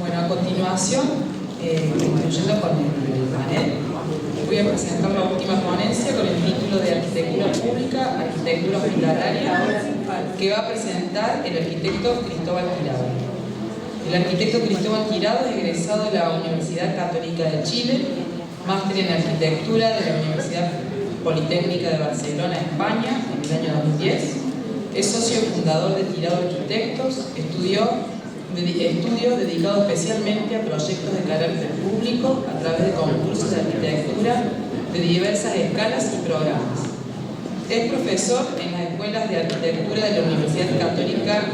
Bueno, a continuación, concluyendo con el panel, voy a presentar la última ponencia con el título de Arquitectura Pública, Arquitectura Hospitalaria, que va a presentar el arquitecto Cristóbal Quirado. El arquitecto Cristóbal Quirado es egresado de la Universidad Católica de Chile, máster en Arquitectura de la Universidad Politécnica de Barcelona, España, en el año 2010. Es socio fundador de Quirado Arquitectos, estudios dedicados especialmente a proyectos de carácter público a través de concursos de arquitectura de diversas escalas y programas. Es profesor en las escuelas de arquitectura de la Universidad Católica,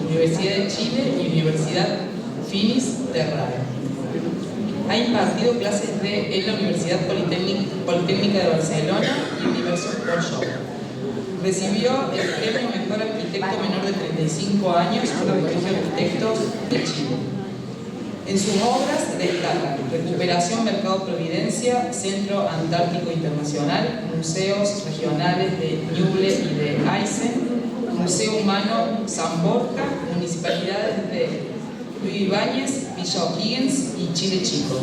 Universidad de Chile y Universidad Finis Terrare. Ha impartido clases en la Universidad Politécnica de Barcelona y en diversos workshops. Recibió el premio Mejor Arquitecto Menor de 35 años por el Colegio de Arquitectos de Chile. En sus obras destacan Recuperación Mercado Providencia, Centro Antártico Internacional, Museos Regionales de Ñuble y de Aysén, Museo Humano San Borja, Municipalidades de Luis Ibáñez, Villa O'Higgins y Chile Chico.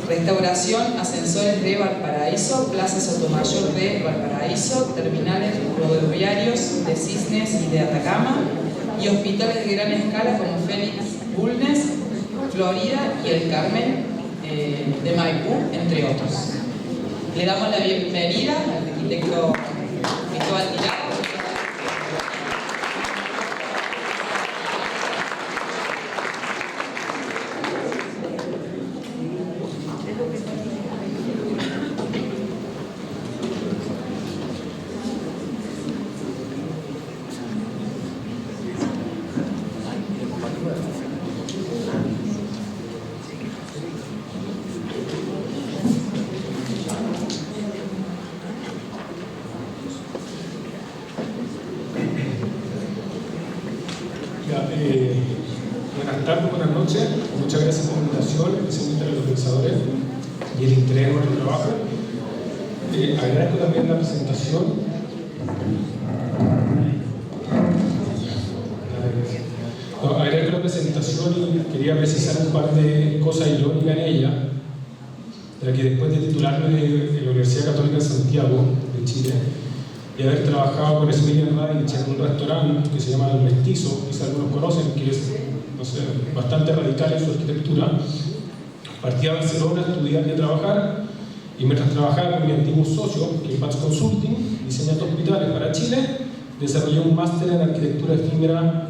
Restauración, ascensores de Valparaíso, Plaza Sotomayor de Valparaíso, terminales ferroviarios de Cisnes y de Atacama, y hospitales de gran escala como Félix Bulnes, Florida y el Carmen de Maipú, entre otros. Le damos la bienvenida al arquitecto Cristóbal Quirado. Buenas tardes, buenas noches. Muchas gracias por la invitación, especialmente a los organizadores y el interés en nuestro trabajo. Agradezco también la presentación. Agradezco la presentación y quería precisar un par de cosas irónicas en ella, ya que después de titularme de la Universidad Católica de Santiago, de Chile, y haber trabajado con Smilian Radic en un restaurante que se llama El Mestizo, que si algunos conocen, que es bastante radical en su arquitectura. Partí a Barcelona a estudiar y a trabajar, y mientras trabajaba con mi antiguo socio, que es Patch Consulting, diseñando hospitales para Chile, desarrollé un máster en arquitectura efímera,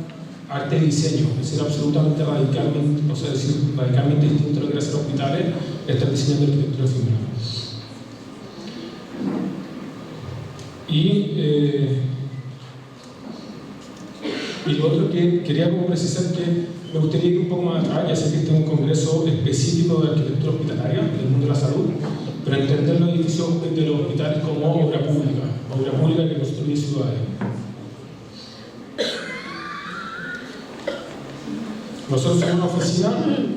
arte y diseño, es decir, absolutamente radicalmente distinto a lo que era hacer hospitales, estar diseñando arquitectura efímera. Y lo otro que quería como precisar que me gustaría ir un poco más atrás, ya sé que este es un congreso específico de arquitectura hospitalaria del mundo de la salud, pero entender los edificios de los hospitales como obra pública que construye ciudades. Nosotros somos una oficina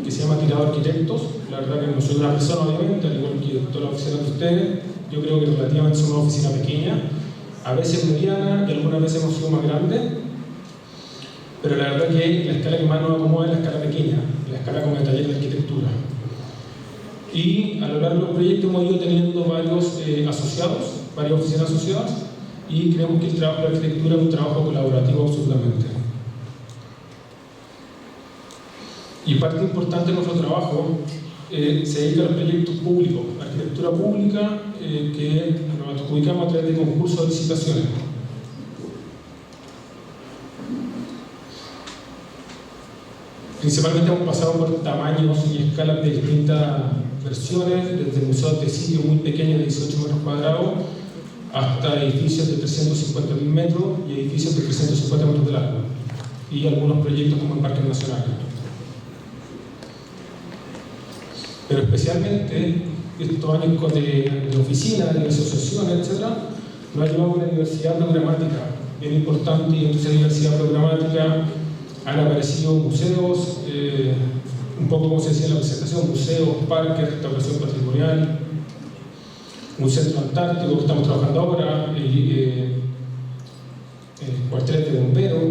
que se llama Quirado Arquitectos. La verdad que no soy una persona, obviamente, al igual que todas las oficinas de ustedes. Yo creo que relativamente somos una oficina pequeña, a veces mediana y algunas veces hemos sido más grandes, pero la verdad que la escala que más nos acomoda es la escala pequeña, la escala como de taller de arquitectura. Y a lo largo del proyecto hemos ido teniendo varias oficinas asociadas, y creemos que el trabajo de arquitectura es un trabajo colaborativo absolutamente. Y parte importante de nuestro trabajo se dedica a los proyectos públicos, arquitectura pública, que nos adjudicamos a través de concursos de licitaciones. Principalmente hemos pasado por tamaños y escalas de distintas versiones, desde museos de sitio muy pequeños de 18 metros cuadrados hasta edificios de 350.000 metros y edificios de 350 metros de largo, y algunos proyectos como en parques nacionales. Pero especialmente estos años de oficina, de asociaciones, etc., nos ha llevado a una universidad programática bien importante, y en esa universidad programática han aparecido museos, un poco como se decía en la presentación, museos, parques, restauración patrimonial, un centro antártico que estamos trabajando ahora, cuarteles de bomberos,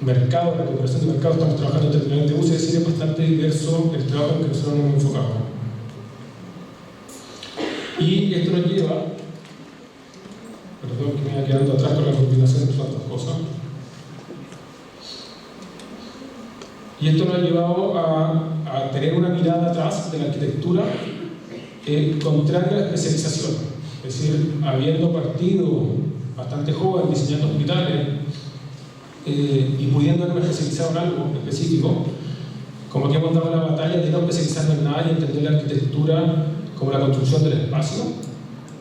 mercado, recuperación de mercado, estamos trabajando en terminales de bus, es decir, es bastante diverso el trabajo en que nosotros nos hemos enfocado. Y esto nos lleva, perdón que me iba quedando atrás con la combinación de tantas cosas, y esto nos ha llevado a tener una mirada atrás de la arquitectura contraria a la especialización. Es decir, habiendo partido bastante joven diseñando hospitales y pudiendo haberme especializado en algo específico, como que hemos dado la batalla de no especializarnos en nada y entender la arquitectura como la construcción del espacio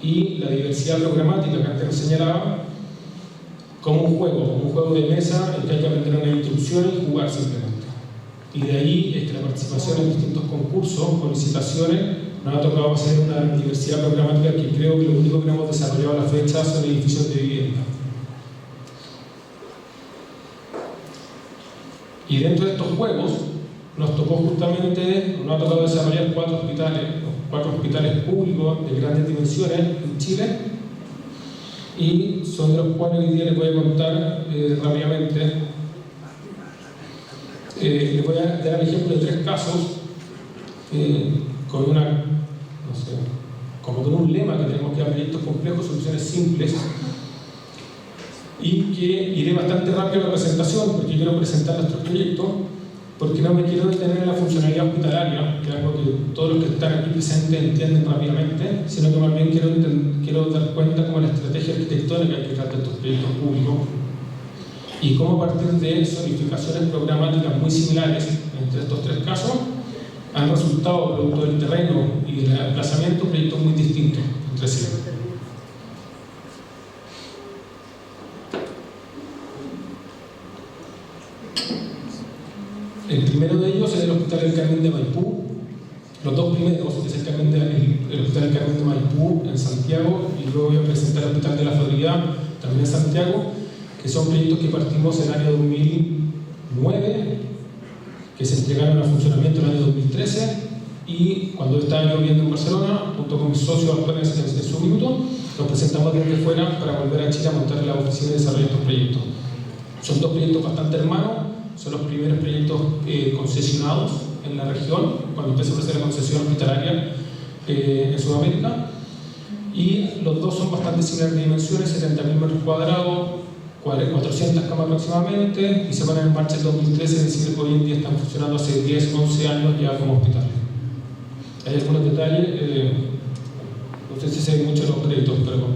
y la diversidad programática que antes nos señalaba como un juego de mesa en que hay que aprender una instrucción y jugar simplemente. Y de ahí es que la participación en distintos concursos o licitaciones nos ha tocado hacer una diversidad programática que creo que lo único que hemos desarrollado a la fecha son edificios de vivienda. Y dentro de estos juegos nos tocó justamente, nos ha tocado desarrollar 4 hospitales públicos de grandes dimensiones en Chile, y son de los cuales hoy día les voy a contar rápidamente. Les voy a dar el ejemplo de 3 casos con una, no sé, como con un lema que tenemos que dar: proyectos complejos, soluciones simples, y que iré bastante rápido a la presentación porque quiero presentar nuestros proyectos, porque no me quiero detener en la funcionalidad hospitalaria, que es algo que todos los que están aquí presentes entienden rápidamente, sino que más bien quiero dar cuenta como la estrategia arquitectónica que trata estos proyectos públicos y cómo a partir de zonificaciones programáticas muy similares entre estos 3 casos han resultado, producto del terreno y del emplazamiento, proyectos muy distintos entre sí. El primero de ellos es el Hospital del Carmen de Maipú. Los 2 primeros es el Hospital del Carmen de Maipú en Santiago, y luego voy a presentar el Hospital de la Florida, también en Santiago, que son proyectos que partimos en el año 2009, que se entregaron a funcionamiento en el año 2013, y cuando estaba yo viviendo en Barcelona, junto con mis socios actuales en su minuto, nos presentamos desde fuera para volver a Chile a montar la oficina de desarrollo de estos proyectos. Son 2 proyectos bastante hermanos, son los primeros proyectos concesionados en la región, cuando empezó a ofrecer la concesión hospitalaria en Sudamérica, y los 2 son bastante similares de dimensiones, 70.000 metros cuadrados, 400 camas aproximadamente, y se ponen en marcha en 2013, es decir, hoy en día están funcionando hace 10, 11 años ya como hospitales. Hay algunos detalles, no sé si se ven mucho los proyectos, pero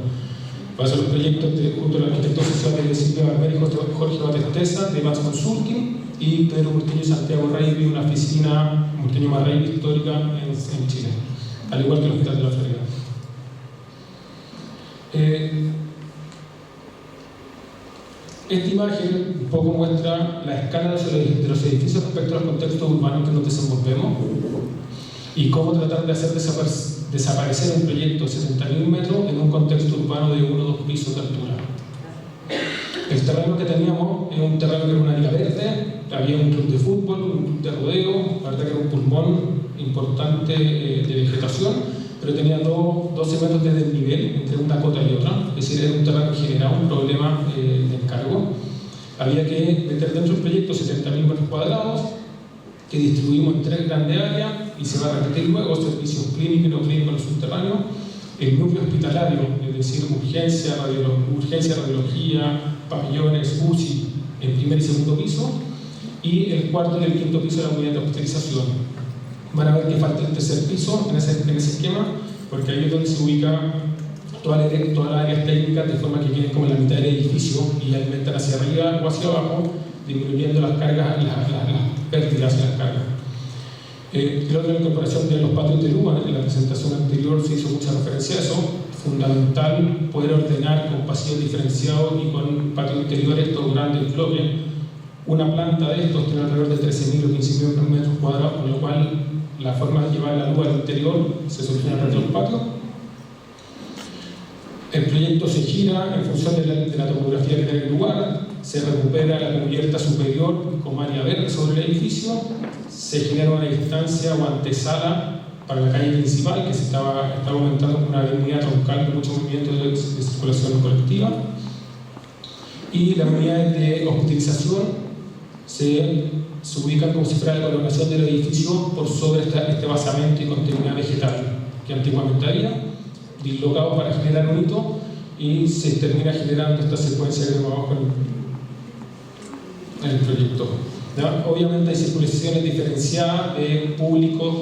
para hacer los proyectos junto al arquitecto social de Silvia Barbera y Jorge Batestesa de Vaz Consulting, y Pedro Murtiño y Santiago Reybi, una oficina Murtiño Marreybi histórica en Chile, al igual que el Hospital de la Florida. Esta imagen un poco muestra la escala de los edificios respecto a los contextos urbanos en que nos desenvolvemos y cómo tratar de hacer desaparecer un proyecto de 70.000 metros en un contexto urbano de 1 o 2 pisos de altura. El terreno que teníamos es un terreno que era una área verde, había un club de fútbol, un club de rodeo, la verdad que era un pulmón importante de vegetación, pero tenía 12 metros de desnivel entre una cota y otra, es decir, era un terreno que generaba un problema de encargo. Había que meter dentro del proyecto 70.000 metros cuadrados, que distribuimos en 3 grandes áreas, y se va a repetir luego: servicios clínicos y no clínicos en los subterráneos, el núcleo hospitalario, es decir, urgencia, radiología, pabellones, UCI en primer y segundo piso, y el cuarto y el quinto piso de la unidad de hospitalización. Van a ver que falta el tercer piso en ese esquema, porque ahí es donde se ubica todas las áreas técnicas, de forma que queden como en la mitad del edificio y alimentan hacia arriba o hacia abajo, disminuyendo las cargas, las pérdidas y las cargas. Creo que la incorporación de los patios de luz, en la presentación anterior se hizo mucha referencia a eso. Fundamental poder ordenar con pasillos diferenciados y con patios interiores, todo grande en bloque. Una planta de estos tiene alrededor de 13.000 o 15.000 metros cuadrados, con lo cual la forma de llevar la luz al interior se soluciona dentro del patio. El proyecto se gira en función de la topografía que tiene el lugar, se recupera la cubierta superior como área verde sobre el edificio, se genera una distancia o antesala para la calle principal, que se estaba aumentando con una avenida troncal de mucho movimiento de circulación colectiva, y las unidades de hospitalización se ubican como si fuera la colocación del edificio por sobre este basamento y continuidad vegetal que antiguamente había, dislocado para generar un hito, y se termina generando esta secuencia que vemos abajo en el proyecto. ¿Ya? Obviamente hay circulaciones diferenciadas de públicos,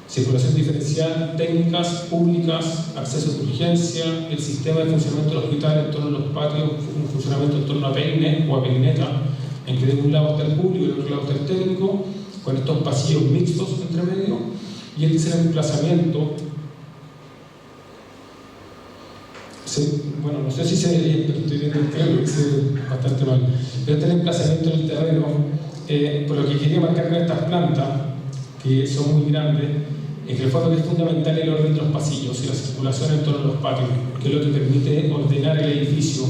circulación diferencial, técnicas públicas, acceso de urgencia, el sistema de funcionamiento del hospital en torno a los patios, un funcionamiento en torno a peine o a peineta, en que de un lado está el público y del otro lado está el técnico, con estos pasillos mixtos entre medio, y este es el emplazamiento. Bueno, no sé si se veía, pero estoy viendo el terreno, que se ve bastante mal. Pero este es el emplazamiento del terreno, por lo que quería marcar con estas plantas, que son muy grandes, en que el fondo es fundamental el orden de los pasillos y la circulación en torno a los patios, que es lo que permite ordenar el edificio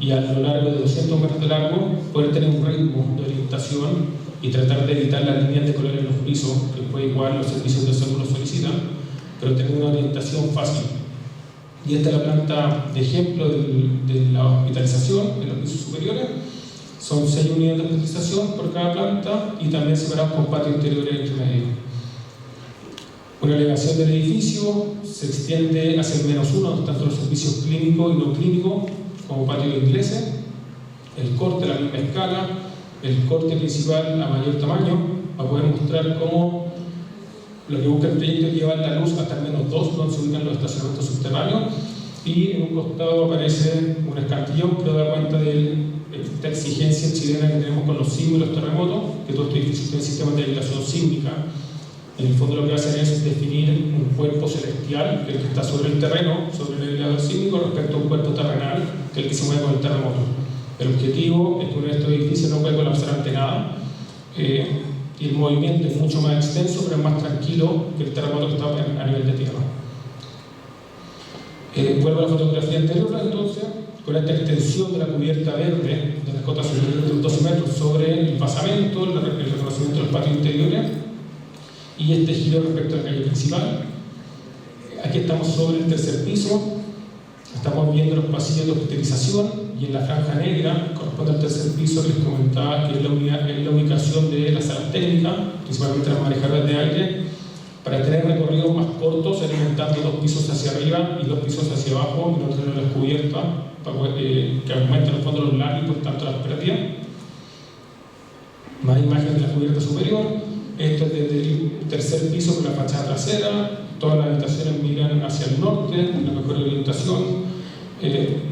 y a lo largo de 200 metros de largo poder tener un ritmo de orientación y tratar de evitar las líneas de color en los pisos, que después igual los servicios de salud lo solicitan, pero tener una orientación fácil. Y esta es la planta de ejemplo de la hospitalización en los pisos superiores. Son 6 unidades de hospitalización por cada planta y también separados con patios interiores entre medio. Una elevación del edificio se extiende hacia el -1, tanto los servicios clínicos y no clínicos, como patios ingleses. El corte a la misma escala, el corte principal a mayor tamaño, para poder mostrar cómo lo que busca el proyecto es llevar la luz hasta el -2, donde se ubican los estacionamientos subterráneos, y en un costado aparece un escantillón que da cuenta de esta exigencia chilena que tenemos con los sismos y los terremotos, que todos estos edificios tienen sistemas de habitación sísmica. En el fondo lo que hacen es definir un cuerpo celestial, que es el que está sobre el terreno, sobre el elevador sísmico, respecto a un cuerpo terrenal, que es el que se mueve con el terremoto. El objetivo es que uno de estos edificios no puede colapsar ante nada, y el movimiento es mucho más extenso, pero es más tranquilo que el terremoto que está a nivel de tierra. Vuelvo a la fotografía anterior, entonces, con esta extensión de la cubierta verde de las cotas superiores de 12 metros sobre el basamento, el reconocimiento de los patios interiores, y este giro respecto a la calle principal. Aquí estamos sobre el tercer piso, estamos viendo los pasillos de hospitalización, y en la franja negra corresponde al tercer piso que les comentaba, que es la ubicación de las salas técnicas, principalmente las manejadoras de aire, para tener recorridos más cortos, alimentando 2 pisos hacia arriba y 2 pisos hacia abajo, y no tener las cubiertas que aumentan el fondo los largos y por tanto las pérdidas. Más imágenes de la cubierta superior. Esto es desde el tercer piso con la fachada trasera. Todas las habitaciones miran hacia el norte, la mejor orientación.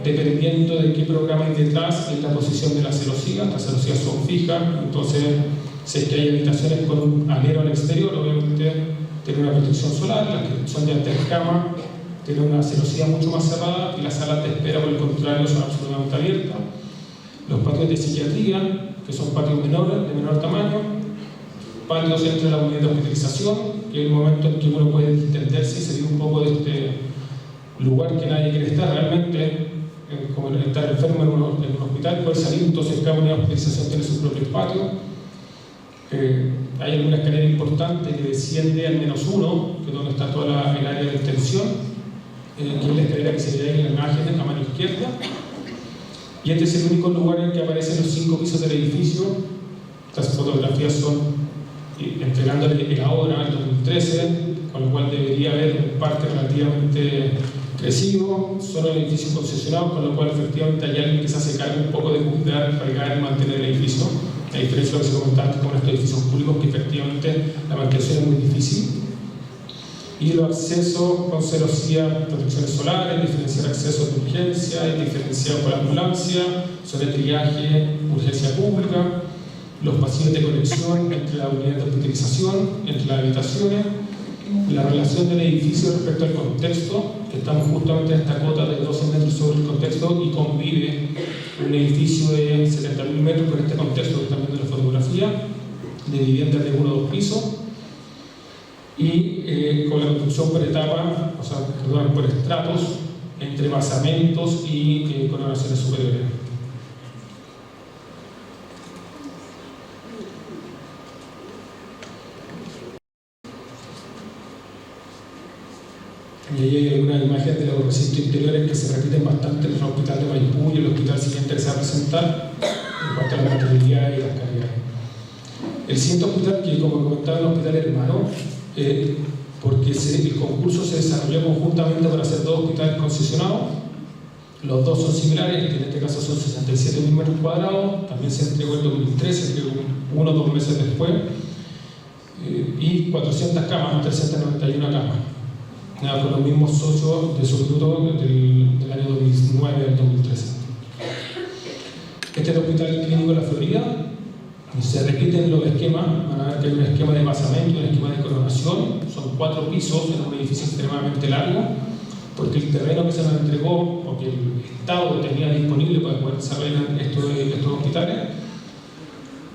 Dependiendo de qué programa hay detrás, es la posición de las celosías. Las celosías son fijas, entonces si es que hay habitaciones con un alero al exterior, obviamente tiene una protección solar. Las que son de alta cama tienen una celosía mucho más cerrada, y las salas de espera, por el contrario, son absolutamente abiertas. Los patios de psiquiatría, que son patios menores, de menor tamaño. Patios entre la unidad de hospitalización, que es el momento en que uno puede entenderse y salir un poco de este lugar que nadie quiere estar realmente, como estar enfermo en un hospital, poder salir. Entonces cada unidad de hospitalización tiene su propio patio. Hay alguna escalera importante que desciende al -1, que es donde está toda el área de extensión, que es la escalera que se ve ahí en la imagen a mano izquierda. Y este es el único lugar en que aparecen los 5 pisos del edificio. Estas fotografías son entregándole el ahora, el 2013, con lo cual debería haber un parque relativamente crecido, solo el edificio concesionado, con lo cual efectivamente hay alguien que se hace cargo un poco de cuidar, regar y mantener el edificio, a diferencia de lo que se comentaba antes con estos edificios públicos, que efectivamente la mantención es muy difícil. Y los accesos con celosía, protecciones solares, diferenciar accesos de urgencia, diferenciado por ambulancia, sobre triaje, urgencia pública, los pasillos de conexión entre la unidad de hospitalización, entre las habitaciones, la relación del edificio respecto al contexto, que estamos justamente en esta cota de 12 metros sobre el contexto, y convive un edificio de 70.000 metros con este contexto que están viendo en la fotografía, de viviendas de 1 o 2 pisos, y con la construcción por etapa, por estratos, entre basamentos y coronaciones superiores. Y ahí hay algunas imágenes de los recintos interiores que se repiten bastante en el hospital de Maipú y el hospital siguiente que se va a presentar, en cuanto a la materialidad y las calidades. El siguiente hospital, que como comentaba, es un hospital hermano, porque el concurso se desarrolló conjuntamente para hacer dos hospitales concesionados. Los dos son similares, que en este caso son 67.000 metros cuadrados, también se entregó en 2013, que 1 o 2 meses después, y 400 camas, 391 camas, con los mismos socios de subgrupo del año 2009 al 2013. Este es el Hospital Clínico de la Florida. Se repiten los esquemas, van a ver que hay un esquema de basamento, un esquema de coronación, son 4 pisos en un edificio extremadamente largo, porque el terreno que se nos entregó, o que el Estado tenía disponible para poder desarrollar estos hospitales,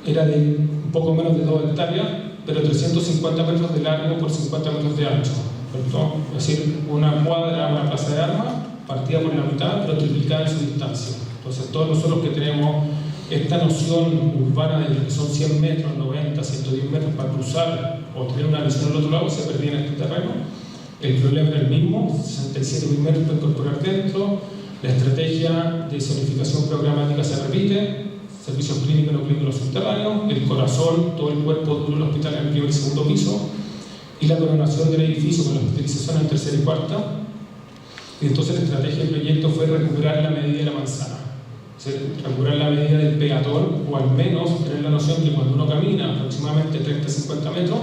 era de un poco menos de 2 hectáreas, pero 350 metros de largo por 50 metros de ancho, ¿cierto? Es decir, una cuadra, una plaza de armas, partida por la mitad, pero triplicada en su distancia. Entonces, todos nosotros que tenemos esta noción urbana de lo que son 100 metros, 90, 110 metros para cruzar o tener una visión al otro lado, se perdía en este terreno. El problema era el mismo, 67.000 metros para incorporar dentro. La estrategia de zonificación programática se repite, servicios clínicos, no clínicos subterráneos, el corazón, todo el cuerpo duro del hospital en el primer y segundo piso, y la coronación del edificio con la hospitalización en tercera y cuarta. Y entonces la estrategia del proyecto fue recuperar la medida de la manzana. Recuperar la medida del peatón, o al menos tener la noción que cuando uno camina aproximadamente 30-50 metros,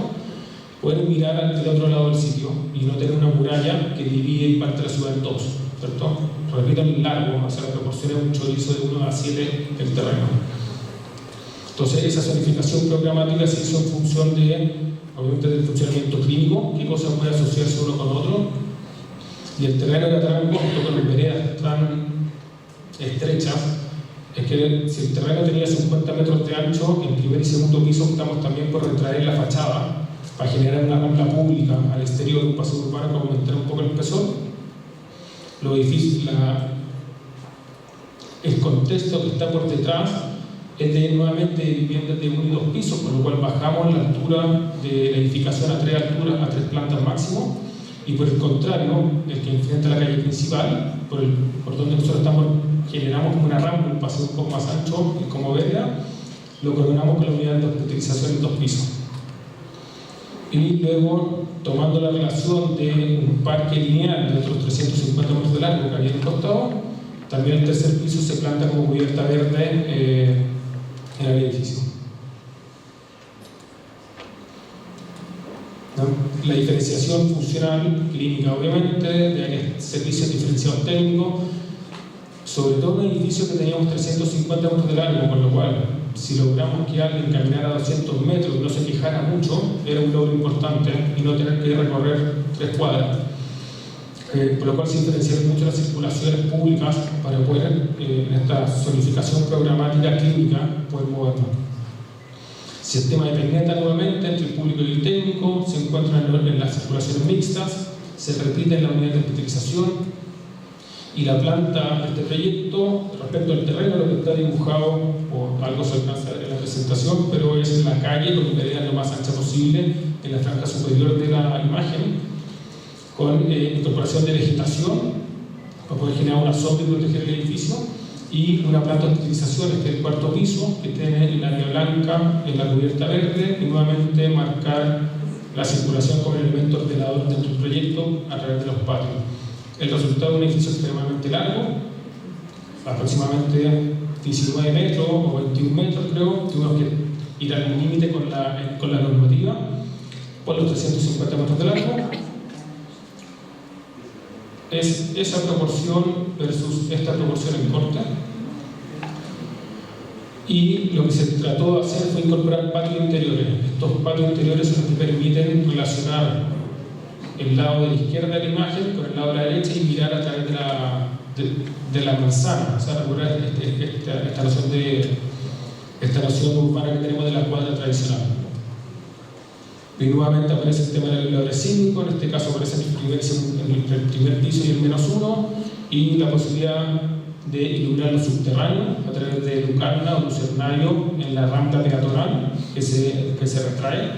poder mirar al otro lado del sitio y no tener una muralla que divide y parte la ciudad en dos, ¿cierto? Repito, en largo, o sea, la proporción es un chorizo de 1 a 7 el terreno. Entonces, esa zonificación programática se hizo en función de, obviamente, del funcionamiento clínico, qué cosas puede asociarse uno con otro, y el terreno era tan angosto, con las veredas tan estrechas. Es que si el terreno tenía 50 metros de ancho, en primer y segundo piso optamos también por retraer la fachada para generar una rampa pública al exterior de un paseo urbano para aumentar un poco el espesor. Los edificios, el contexto que está por detrás es de nuevamente viviendas de 1 y 2 pisos, con lo cual bajamos la altura de la edificación a 3 alturas, a 3 plantas máximo, y por el contrario, el que enfrenta la calle principal, por donde nosotros generamos como una rampa, un paseo un poco más ancho, como vereda, lo coronamos con la unidad de utilización en 2 pisos. Y luego, tomando la relación de un parque lineal de otros 350 metros de largo que había en el costado, también el tercer piso se planta como cubierta verde en el edificio. La diferenciación funcional, clínica obviamente, de servicios diferenciados técnicos, sobre todo en edificios que teníamos 350 metros de largo, con lo cual, si logramos que alguien caminara 200 metros y no se quejara mucho, era un logro importante, y no tener que recorrer 3 cuadras. Por lo cual se diferenciaron mucho las circulaciones públicas para poder, en esta zonificación programática clínica, poder movernos. Sistema de peineta nuevamente entre el público y el técnico, se encuentran en las circulaciones mixtas, se repite en la unidad de hospitalización. Y la planta de este proyecto, respecto al terreno, lo que está dibujado, o algo se alcanza en la presentación, pero es la calle con vereda lo más ancha posible en la franja superior de la imagen, con incorporación de vegetación para poder generar una sombra y proteger el edificio, y una planta de utilización, este es el 4.º piso, que tiene el área blanca en la cubierta verde, y nuevamente marcar la circulación como elemento ordenador dentro del proyecto a través de los patios. El resultado de un edificio extremadamente largo, aproximadamente 19 metros o 21 metros creo, tuvimos que ir al límite con la normativa, por los 350 metros de largo. Es esa proporción versus esta proporción en corte. Y lo que se trató de hacer fue incorporar patios interiores. Estos patios interiores son los que permiten relacionar el lado de la izquierda de la imagen con el lado de la derecha y mirar a través de la manzana, o sea, recuperar esta noción urbana que tenemos de la cuadra tradicional. Y nuevamente aparece el tema del elevador cívico, en este caso aparece en el primer piso y el -1, y la posibilidad de iluminar los subterráneos a través de lucarna o lucernario en la rampa peatonal que se retrae,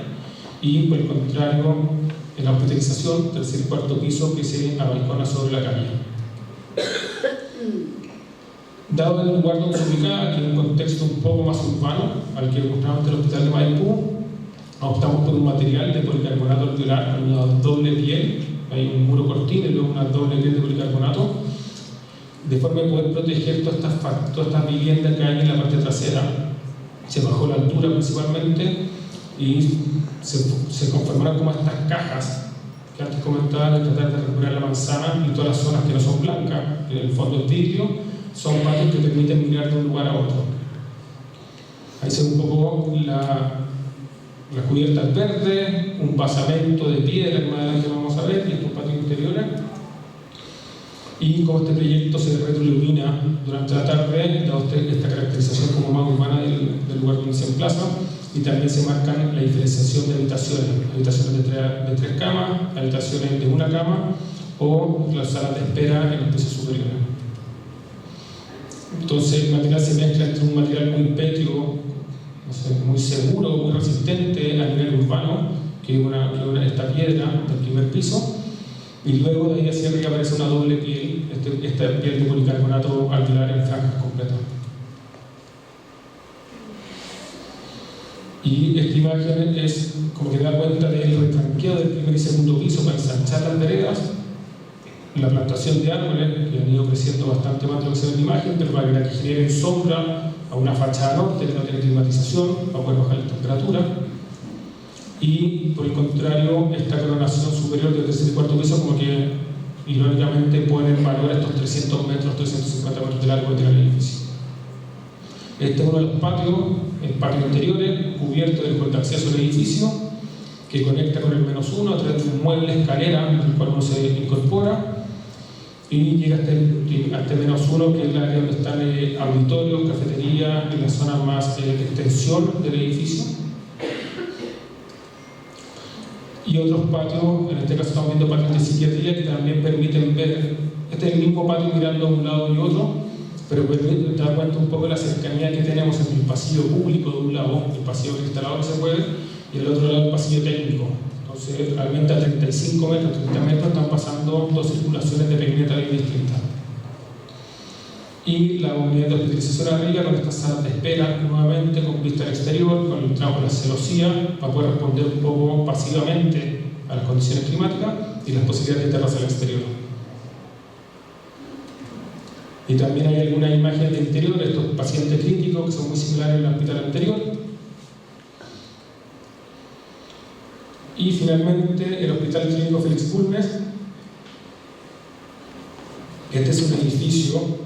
y por el contrario, en la hospitalización, tercer y 4.º piso que se abalcona sobre la calle. Dado el lugar donde se ubicaba, que en un contexto un poco más al que mostramos del Hospital de Maipú, optamos por un material de policarbonato alveolar con una doble piel, hay un muro cortina y luego una doble piel de policarbonato, de forma de poder proteger todas estas viviendas que hay en la parte trasera. Se bajó la altura principalmente y se conformaron como estas cajas que antes comentaba, de tratar de recuperar la manzana y todas las zonas que no son blancas, en el fondo es vidrio, son patios que permiten mirar de un lugar a otro. Ahí se ve un poco las cubiertas verdes, un basamento de piedra que más adelante vamos a ver, y estos patios interiores. Y como este proyecto se retroilumina durante la tarde, dado esta caracterización como más urbana del lugar donde se emplaza, y también se marcan la diferenciación de habitaciones de 3 camas, habitaciones de 1 cama o las salas de espera en los pisos superiores. Entonces el material se mezcla entre un material muy pétrio, muy seguro, muy resistente a nivel urbano, que es esta piedra del primer piso, y luego de ahí hacia arriba aparece una doble piel, esta piel de policarbonato alveolar en franjas completas. Y esta imagen es como que da cuenta del retranqueo del primer y segundo piso para ensanchar las veredas, la plantación de árboles que han ido creciendo bastante más de lo que se ve en la imagen, pero para que generen sombra a una fachada norte que no tiene climatización, para poder bajar la temperatura. Y por el contrario, esta coronación superior del tercer y cuarto piso como que irónicamente pone en valor estos 300 metros, 350 metros de largo que tiene el edificio. Este es uno de los patios, el patio interior, cubierto del hall de acceso al edificio, que conecta con el -1 a través de un mueble escalera en el cual uno se incorpora y llega hasta este -1, que es el área donde están auditorios, cafeterías y la zona más de extensión del edificio. Y otros patios, en este caso estamos viendo patios de psiquiatría que también permiten ver, este es el mismo patio mirando a un lado y otro, pero permite dar cuenta un poco de la cercanía que tenemos entre el pasillo público de un lado, el pasillo cristalado que se puede, y el otro lado el pasillo técnico. Entonces, realmente a 35 metros, 30 metros están pasando 2 circulaciones de peineta bien distintas. Y la unidad de hospitalización arriba con estas salas de espera, nuevamente con vista al exterior, con el trabajo de la celosía, para poder responder un poco pasivamente a las condiciones climáticas y las posibilidades de terraza al exterior. Y también hay algunas imágenes de interior de estos pacientes críticos que son muy similares al hospital anterior. Y finalmente el Hospital Clínico Félix Bulnes. Este es un edificio.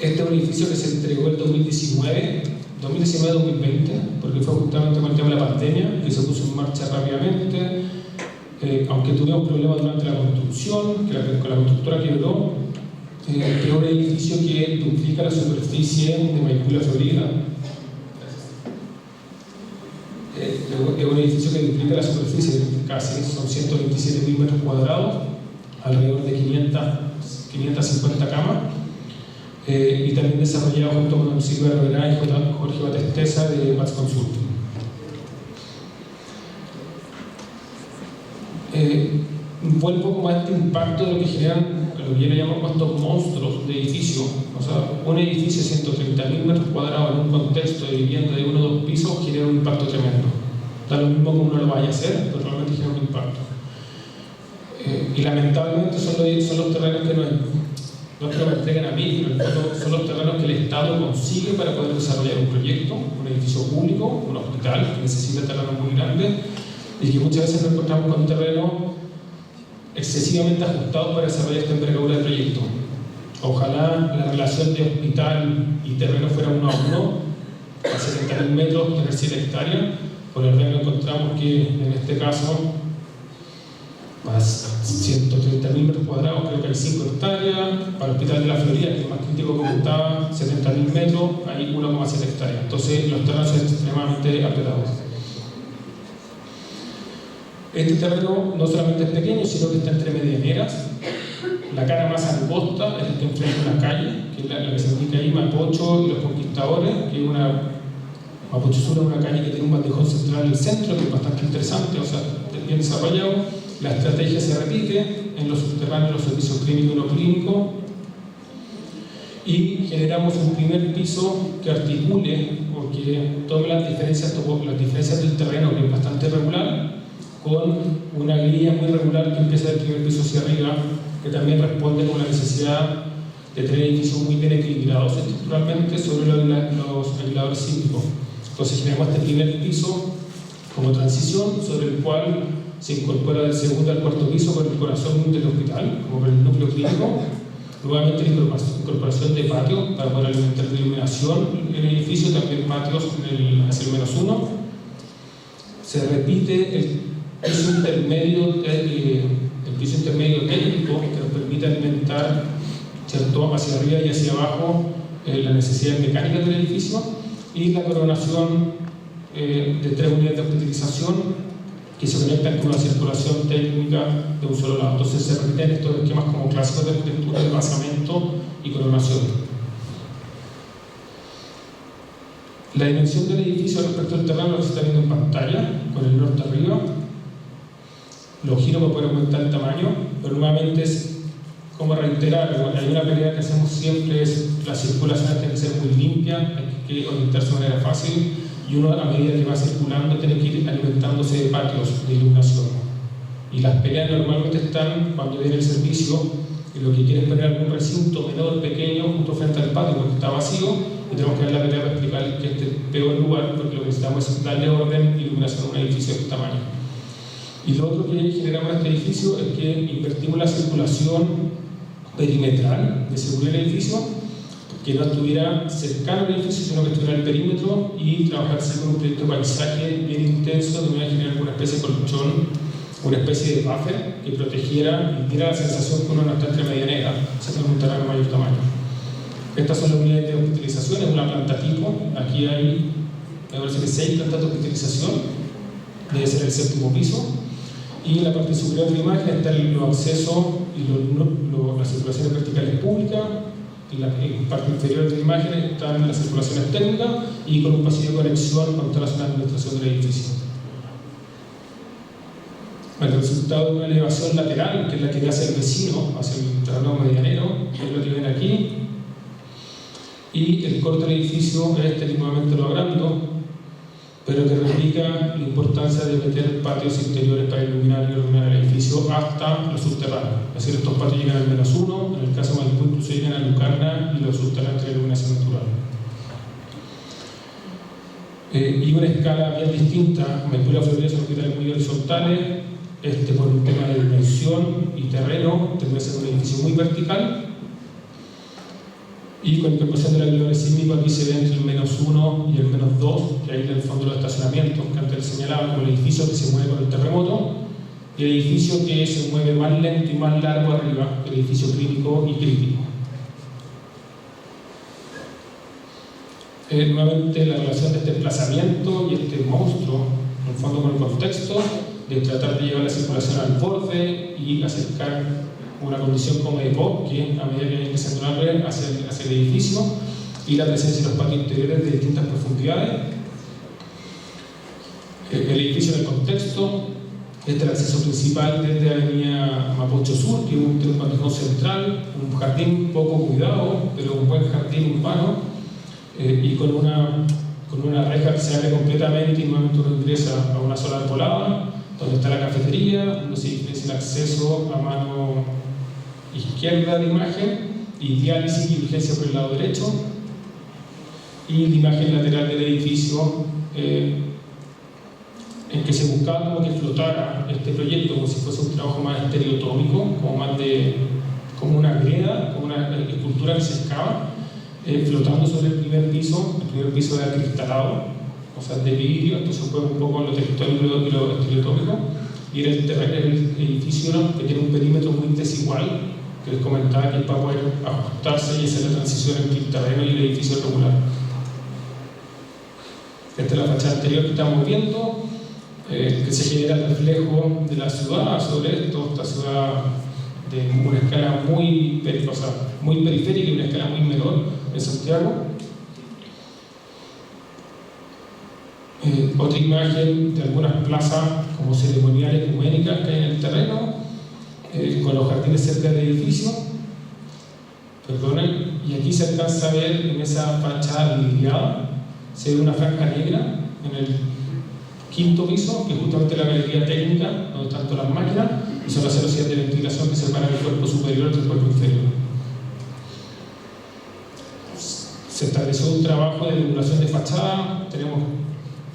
Este es un edificio que se entregó en 2019-2020, porque fue justamente con el tema de la pandemia, que se puso en marcha rápidamente. Aunque tuvimos problemas durante la construcción, que la constructora quebró, es un edificio que duplica la superficie de Maipú y La Florida. Es un edificio que duplica la superficie, casi son 127.000 metros cuadrados, alrededor de 550 camas, y también desarrollado junto con Silvia Roverá y Jorge Batesteza de Paz Consulting. Fue un poco más este impacto de lo que generan, lo que yo le llamo estos monstruos de edificio. O sea, un edificio de 130.000 metros cuadrados en un contexto de vivienda de 1 o 2 pisos genera un impacto tremendo. Da lo mismo como uno lo vaya a hacer, pero realmente genera un impacto. Y lamentablemente son los terrenos que no es que me entreguen a mí, pero son los terrenos que el Estado consigue para poder desarrollar un proyecto, un edificio público, un hospital que necesita terrenos muy grandes, y que muchas veces nos encontramos con un terreno excesivamente ajustado para desarrollar esta envergadura de proyecto. Ojalá la relación de hospital y terreno fuera 1 a 1, a 70.000 metros, tener 7 hectáreas. Por el terreno encontramos que en este caso, más 130.000 metros cuadrados, creo que hay 5 hectáreas. Para el Hospital de La Florida, que es más crítico, como estaba, 70.000 metros, hay 1,7 hectáreas. Entonces los terrenos son extremadamente apretados. Este terreno no solamente es pequeño, sino que está entre medianeras. La cara más angosta es el que enfrenta una calle, que es la que se indica ahí, Mapocho y los Conquistadores, que es Mapocho Sur es una calle que tiene un bandejón central en el centro, que es bastante interesante, o sea, bien desarrollado. La estrategia se repite en los subterráneos, los servicios clínicos y no clínicos. y generamos un primer piso que articule o que tome las diferencias del terreno, que es bastante regular, con una grilla muy regular que empieza del primer piso hacia arriba, que también responde con la necesidad de tener edificios muy bien equilibrados estructuralmente sobre los aisladores sísmicos. Entonces generamos este primer piso como transición, sobre el cual se incorpora del segundo al cuarto piso con el corazón del hospital, como con el núcleo clínico. Nuevamente la incorporación de patios para poder alimentar de iluminación el edificio, también patios hacia el -1. Se repite el piso intermedio técnico que nos permite alimentar, ¿cierto?, hacia arriba y hacia abajo las necesidades mecánicas del edificio, y la coronación de 3 unidades de hospitalización que se conectan con una circulación técnica de un solo lado. Entonces se repiten estos esquemas como clásicos de arquitectura de basamento y coronación. La dimensión del edificio respecto al terreno lo se está viendo en pantalla, con el norte arriba. Los giros para poder aumentar el tamaño, pero nuevamente es como reiterar, hay una pelea que hacemos siempre, es la circulación tiene que ser muy limpia, hay que orientarse de manera fácil, y uno a medida que va circulando tiene que ir alimentándose de patios de iluminación. Y las peleas normalmente están cuando viene el servicio y lo que quiere es poner algún recinto menor, pequeño, justo frente al patio porque está vacío, y tenemos que dar la pelea para explicar que este es el peor lugar, porque lo que necesitamos es darle orden y iluminación a un edificio de este tamaño. Y lo otro que generamos en este edificio es que invertimos la circulación perimetral de seguridad del edificio, que no estuviera cercano al edificio, sino que estuviera en el perímetro, y trabajarse con un proyecto de paisaje bien intenso, de manera de generar una especie de colchón, una especie de buffer que protegiera y diera la sensación que uno no está entre medianera, se tiene un terreno de mayor tamaño. Estas son las unidades de hospitalización, es una planta tipo. Aquí hay, me parece que 6 plantas de hospitalización, debe ser el 7º piso. Y en la parte superior de la imagen están los accesos y las circulaciones verticales públicas. En la parte inferior de la imagen están las circulaciones técnicas y con un pasillo de conexión con toda la zona de administración del edificio. El resultado de una elevación lateral, que es la que hace el vecino hacia el terreno medianero, que es lo que ven aquí, y el corte del edificio es este, que nuevamente lo agrando, pero que replica la importancia de meter patios interiores para iluminar y ordenar el edificio hasta los subterráneos. Es decir, estos patios llegan al -1, en el caso de Maipú incluso llegan a Lucarna, y los subterráneos tienen iluminación natural. Y una escala bien distinta. Maipú y La Florida son hospitales muy horizontales, por un tema de dimensión y terreno, termina siendo un edificio muy vertical. Y con incorporación del aislador sísmico, aquí se ve entre el -1 y el -2, que ahí en el fondo los estacionamientos que antes les señalaba, como el edificio que se mueve con el terremoto, y el edificio que se mueve más lento y más largo arriba, el edificio clínico y crítico. Nuevamente la relación de este desplazamiento y este monstruo, en el fondo con el contexto de tratar de llevar la circulación al borde y acercar una condición como de pop, que a medida que hay creciendo la red hacia el edificio, y la presencia de los patios interiores de distintas profundidades. El edificio en el contexto, este es el acceso principal desde Avenida Mapocho Sur, que tiene un callejón central, un jardín poco cuidado, pero un buen jardín urbano, y con una reja que se abre completamente, y nuevamente uno ingresa a una sola arbolada, donde está la cafetería, donde se diferencia el acceso a mano izquierda de la imagen, y diálisis y urgencia por el lado derecho, y la imagen lateral del edificio, en que se buscaba como que flotara este proyecto como si fuese un trabajo más estereotómico, como una greda, como una escultura que se excava, flotando sobre el primer piso de acristalado, o sea, de vidrio. Entonces juega un poco lo textórico y lo estereotómico, y era el edificio, ¿no?, que tiene un perímetro muy desigual, que les comentaba, que es para poder ajustarse y hacer la transición entre el terreno y el edificio regular. Esta es la fachada anterior que estamos viendo, que se genera el reflejo de la ciudad sobre esto, esta ciudad de una escala muy periférica y una escala muy menor en Santiago. Otra imagen de algunas plazas como ceremoniales ecuménicas que hay en el terreno, con los jardines cerca del edificio. Perdonen. y aquí se alcanza a ver en esa fachada vidriada, se ve una franja negra en el quinto piso, que es justamente la galería técnica, donde están todas las máquinas, y son las celosías de ventilación que separan el cuerpo superior del cuerpo inferior. Se estableció un trabajo de regulación de fachada, tenemos,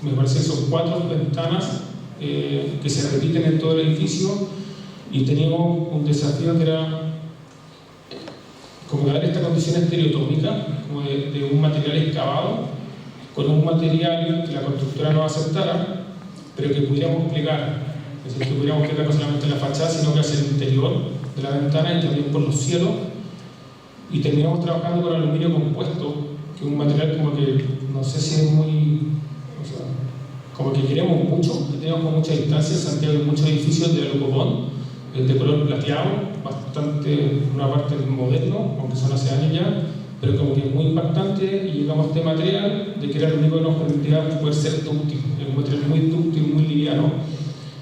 me parece que son 4 ventanas que se repiten en todo el edificio, y teníamos un desafío que era como dar esta condición estereotómica, como de un material excavado, con un material que la constructora no aceptara, pero que pudiéramos plegar, es decir, que pudiéramos plegar no solamente en la fachada, sino que hacia el interior de la ventana y también por los cielos. Y terminamos trabajando con aluminio compuesto, que es un material como que, no sé si es muy, o sea, como que queremos mucho, que tenemos con mucha distancia. En Santiago hay muchos edificios de alucopón, de color plateado, bastante, una parte moderno, aunque son hace años ya, pero como que es muy impactante, y llegamos a este material de que era lo único que nos permitía poder ser dúctil, un material muy dúctil, muy liviano,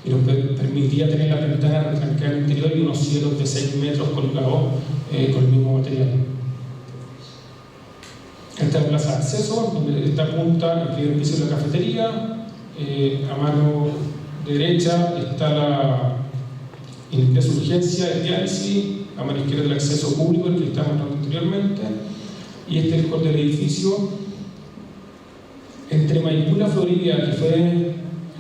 y nos permitía tener la ventana retranqueada en el interior y unos cielos de 6 metros colgados con el mismo material. Esta es la plaza de acceso, donde está punta el primer piso de la cafetería, a mano derecha está el ingreso de urgencia, el diálisis, a mano izquierda el acceso público, el que estamos hablando anteriormente, y este es el hall del edificio. Entre Maipú y la Florida, que fue el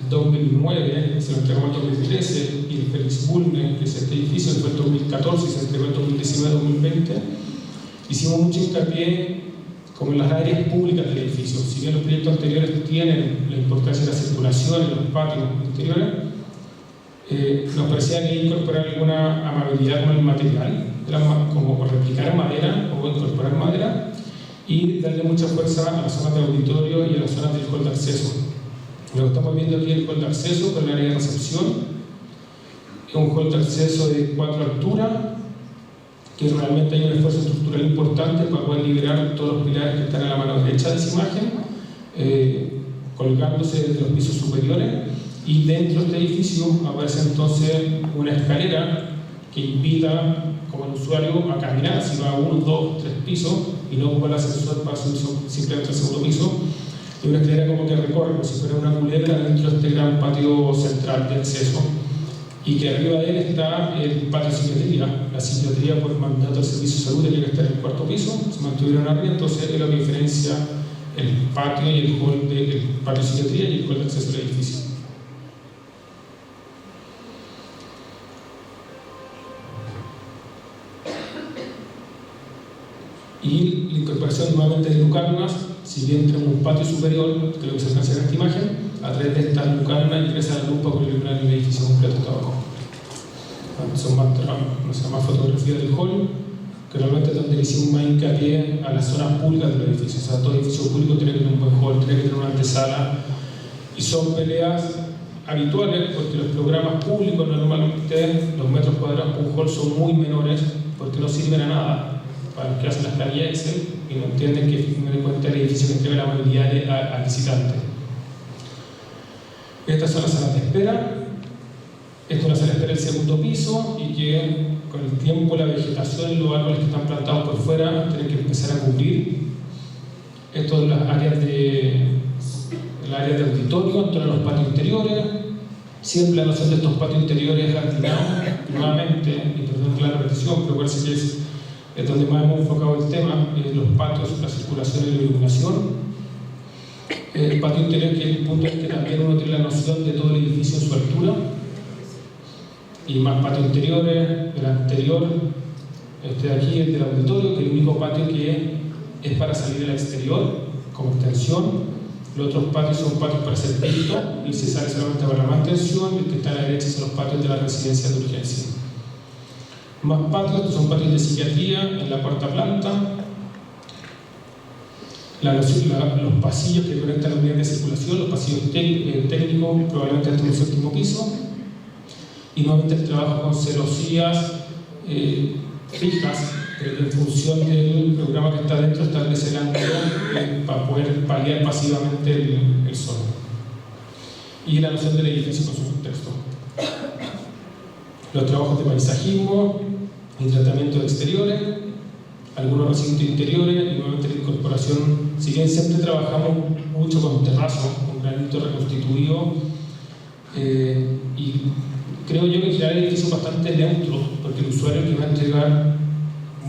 2009, se lo entregó en 2013, y el Félix Bulnes, que es este edificio, que fue el 2014 y se entregó en 2019-2020, hicimos mucho hincapié como en las áreas públicas del edificio. Si bien los proyectos anteriores tienen la importancia de la circulación en los patios interiores, nos parecía que incorporar alguna amabilidad con el material, como replicar madera o incorporar madera, y darle mucha fuerza a las zonas de auditorio y a las zonas del hall de acceso. Lo que estamos viendo aquí es el hall de acceso con el área de recepción. Es un hall de acceso de 4 alturas, que realmente hay un esfuerzo estructural importante para poder liberar todos los pilares que están a la mano derecha de esa imagen, colgándose desde los pisos superiores. Y dentro de este edificio aparece entonces una escalera que invita como el usuario a caminar, si va a 1, 2, 3 pisos, y no ocupa el ascensor para subir simplemente al segundo piso. Y una escalera como que recorre, como si fuera una culebra dentro de este gran patio central de acceso. Y que arriba de él está el patio de psiquiatría. La psiquiatría, por mandato del Servicio de Salud, tenía que estar en el 4.º piso, se mantuvieron arriba, entonces es lo que diferencia el patio y el hall del patio de psiquiatría y el hall de acceso al edificio. Y la incorporación nuevamente de lucarnas, si bien tenemos un patio superior, que es lo que se alcanza en esta imagen, a través de esta lucarna ingresa la luz para iluminar el edificio completo hasta abajo. Son más fotografías del hall, que realmente es donde le hicimos más hincapié a las zonas públicas del edificio. O sea, todo edificio público tiene que tener un buen hall, tiene que tener una antesala, y son peleas habituales porque los programas públicos normalmente los metros cuadrados por un hall son muy menores porque no sirven a nada para los que hacen las planillas Excel y no entienden que no den cuenta el edificio que entrega la movilidad al visitante. Estas son las salas de espera. Esta es una sala de espera del segundo piso y que con el tiempo la vegetación y los árboles que están plantados por fuera tienen que empezar a cubrir. Esto es el área de auditorio, entre los patios interiores. Siempre la noción de estos patios interiores es nuevamente, y perdón la repetición, pero parece que es donde más hemos enfocado el tema, los patios, la circulación y la iluminación. El patio interior, que es el punto en que también uno tiene la noción de todo el edificio en su altura, y más patios interiores. El anterior, este de aquí, el del auditorio, que es el único patio que es para salir al exterior como extensión. Los otros patios son patios para hacer piso y se sale solamente para la mantención, y el que está a la derecha son los patios de la residencia de urgencia. Más patios, estos son patios de psiquiatría en la 4ª planta. Los pasillos que conectan las unidades de circulación, los pasillos técnicos, probablemente hasta el 7º piso. Y nuevamente el trabajo con celosías fijas, en función del programa que está dentro, establece el ángulo para poder paliar pasivamente el sol. Y la noción del edificio con su contexto. Los trabajos de paisajismo y tratamiento de exteriores. algunos recintos interiores y nuevamente la incorporación. Si bien siempre trabajamos mucho con terrazo, con granito reconstituido, y creo yo que crear el edificio bastante neutro, porque el usuario que va a entregar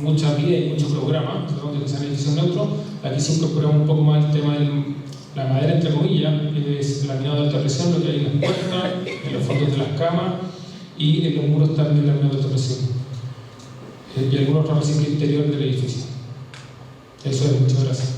mucha vida y mucho programa, tratamos de que sea un edificio neutro. Aquí se incorpora un poco más el tema de la madera, entre comillas, que es el laminado de alta presión, lo que hay en las puertas, en los fondos de las camas y en los muros también laminado de alta presión. Y algunos otros recintos interiores del edificio. Eso es, muchas gracias.